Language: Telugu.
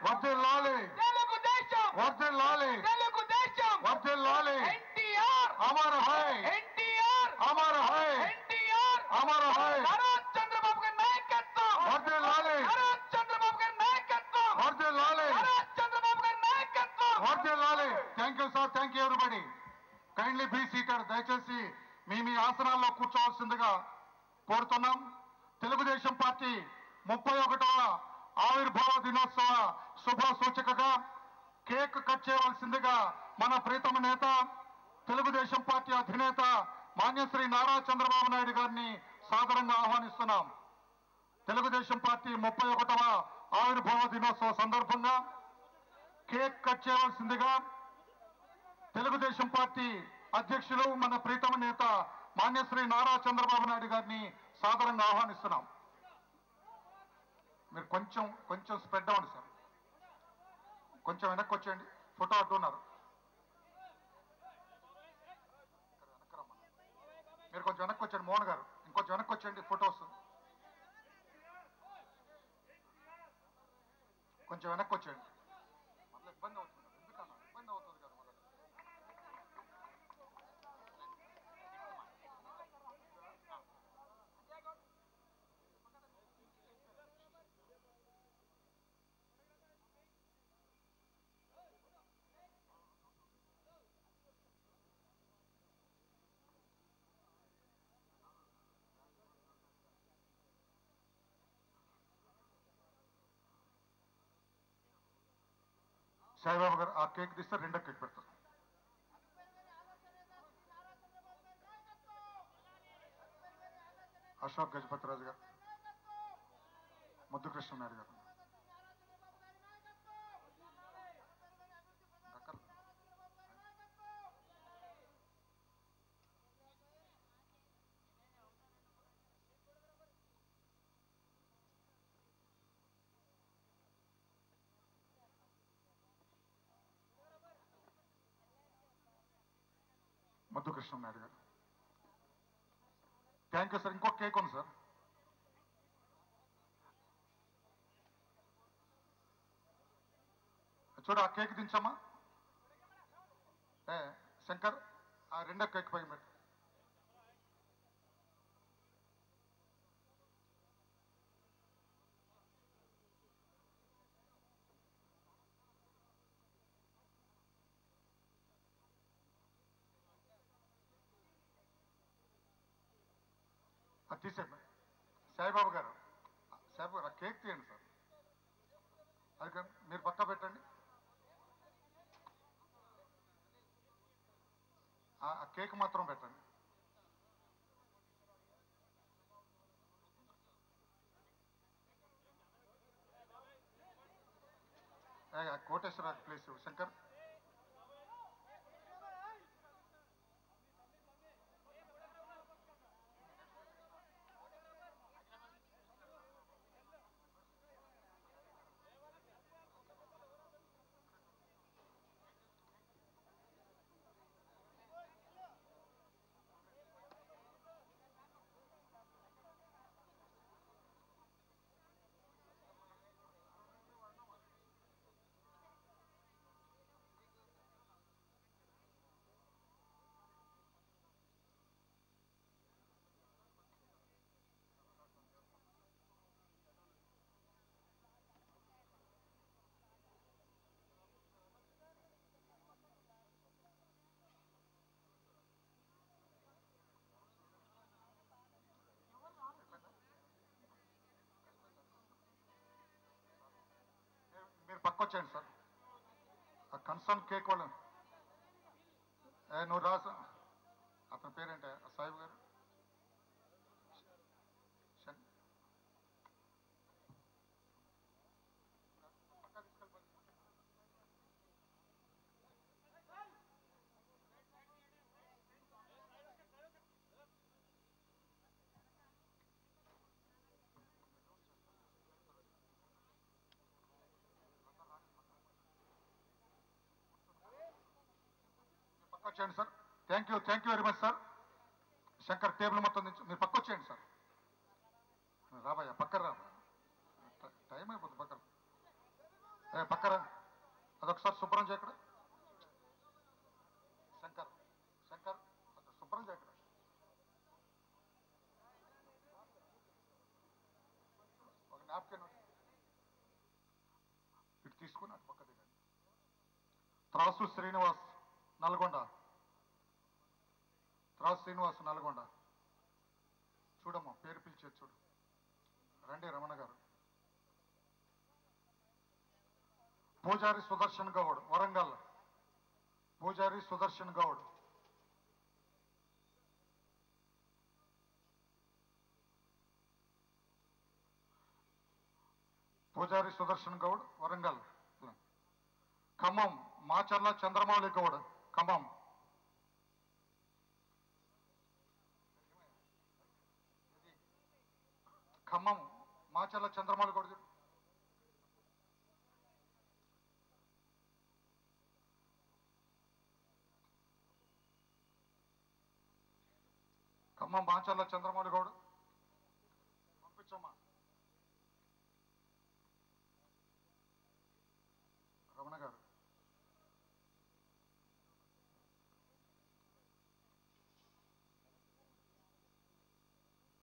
వర్ధిల్లాలి తెలుగుదేశం వర్ధిల్లాలి తెలుగుదేశం వర్ధిల్లాలి NTR Amar high NTR Amar high NTR Amar high Nara Chandrababu గారి నాయకత్వం వర్ధిల్లాలి నారా చంద్రబాబు గారి నాయకత్వం వర్ధిల్లాలి నారా చంద్రబాబు గారి నాయకత్వం వర్ధిల్లాలి. Thank you sir, thank you everybody. Kindly be seated. దయచేసి మీ మీ ఆసనాల్లో కూర్చోవలసిందిగా కోరుతున్నాం. తెలుగుదేశం పార్టీ 31వ ఆవిర్భావ దినోత్సవ శుభ సూచకగా కేక్ కట్ చేయవలసిందిగా మన ప్రీతమ నేత తెలుగుదేశం పార్టీ అధినేత మాన్యశ్రీ నారా చంద్రబాబు నాయుడు గారిని సాదరంగా ఆహ్వానిస్తున్నాం. తెలుగుదేశం పార్టీ 31వ ఆవిర్భావ దినోత్సవ సందర్భంగా కేక్ కట్ చేయవలసిందిగా తెలుగుదేశం పార్టీ అధ్యక్షులు మన ప్రీతమ నేత మాన్యశ్రీ నారా చంద్రబాబు నాయుడు గారిని సాదరంగా ఆహ్వానిస్తున్నాం. మీరు కొంచెం స్ప్రెడ్ అవ్వండి సార్, కొంచెం వెనక్కి వచ్చేయండి. ఫోటో అడ్డున్నారు, మీరు కొంచెం వెనక్కి వచ్చేయండి. మోహన్ గారు ఇంకొంచెం వెనక్కి వచ్చేయండి, ఫోటో వస్తుంది. కొంచెం వెనక్కి వచ్చేయండి, మళ్ళీ ఇబ్బంది అవుతుంది. ఎందుకన్నా ఇబ్బంది అవుతుంది కదా మళ్ళీ. సాయిబాబు గారు ఆ కేక్ తీస్తే రెండో కేక్ పెడతారు. అశోక్ గజపతిరాజు గారు, ముద్దుకృష్ణ నాయుడు గారు, ముద్దుకృష్ణ నాయుడు గారు. Thank you sir. ఇంకొక కేక్ ఉంది సార్. చూడు ఆ కేక్ దించమ్మా. శంకర్ ఆ రెండో కేక్ పైన పెట్టు. అది తీసేయండి. సాయిబాబు గారు ఆ కేక్ తీయండి సార్. అది మీరు పక్క పెట్టండి. ఆ కేక్ మాత్రం పెట్టండి. కోటేశ్వర ప్లేస్ శంకర్. మీరు పక్క వచ్చేయండి సార్. ఆ కన్సర్న్ కేక్ వాళ్ళు నువ్వు రాసా. అతని పేరేంటే సాయిబు గారు. వచ్చేయండి sir. Thank you very much sir. Shankar table మొత్తం నుంచి మీరు పక్క వచ్చేయండి సార్. రాబోయా పక్కన రా, టైం అయిపోతుంది పక్కన. పక్కరా అదొకసారి శుభ్రం చేయక్కడ శంకర్ శంకర్ అది శుభ్రం చేయక్కడ ఒక నాప్కిన్ ఇటు తీసుకుని అటు పక్క దిగండి. త్రాసు శ్రీనివాస్ నల్గొండ. త్రాసు శ్రీనివాస్ నల్గొండ. చూడమ్మా పేరు పిలిచేది చూడు. రండి రమణ గారు. పూజారి సుదర్శన్ గౌడ్ వరంగల్. పూజారి సుదర్శన్ గౌడ్. పూజారి సుదర్శన్ గౌడ్ వరంగల్. ఖమ్మం మాచర్ల చంద్రమౌళి గౌడ్ ఖమ్మం. ఖమ్మం మాచర్ల చంద్రమౌళి గౌడ్. ఖమ్మం మాచర్ల చంద్రమౌళి గౌడ్.